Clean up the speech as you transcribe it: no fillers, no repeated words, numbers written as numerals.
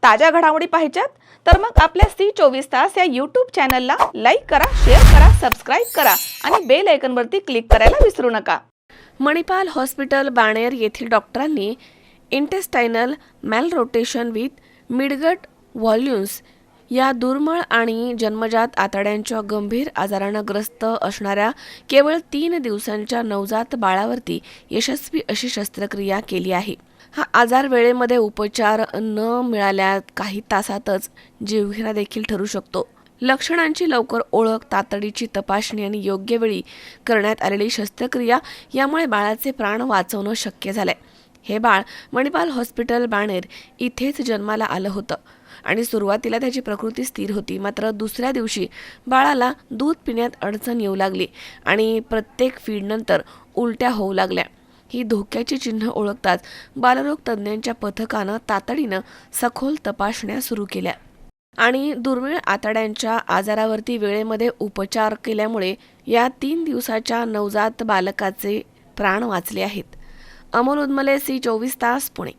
ताज्या घडामोडी पाहिजेत तर मग आपल्या C24 तास या यूट्यूब चॅनलला लाईक करा, शेअर करा, सबस्क्राईब करा आणि बेल आयकॉनवरती क्लिक करायला विसरू नका. मणिपाल हॉस्पिटल बाणेर येथील डॉक्टरांनी इंटेस्टायनल मॅलरोटेशन विथ मिडगट व्हॉल्यूम्स या दुर्मिळ आणि जन्मजात आतड्यांच्या गंभीर आजारानं ग्रस्त असणाऱ्या केवळ 3 दिवसांच्या नवजात बाळावरती यशस्वी अशी शस्त्रक्रिया केली आहे. हा आजार वेळेमध्ये उपचार न मिळाल्या काही तासातच जीवघेणा देखील ठरू शकतो. लक्षणांची लवकर ओळख, तातडीची तपासणी आणि योग्य वेळी करण्यात आलेली शस्त्रक्रिया यामुळे बाळाचे प्राण वाचवणं शक्य झालंय. हे बाळ मणिपाल हॉस्पिटल बाणेर इथेच जन्माला आलं होतं आणि सुरुवातीला त्याची प्रकृती स्थिर होती. मात्र दुसऱ्या दिवशी बाळाला दूध पिण्यात अडचण येऊ लागली आणि प्रत्येक फीडनंतर उलट्या होऊ लागल्या. ही धोक्याची चिन्ह ओळखताच बालरोग तज्ज्ञांच्या पथकानं तातडीनं सखोल तपासण्या सुरू केल्या आणि दुर्मिळ आतड्यांच्या आजारावरती वेळेमध्ये उपचार केल्यामुळे या 3 दिवसाच्या नवजात बालकाचे प्राण वाचले आहेत. अमोल उदमले, C24 तास, पुणे.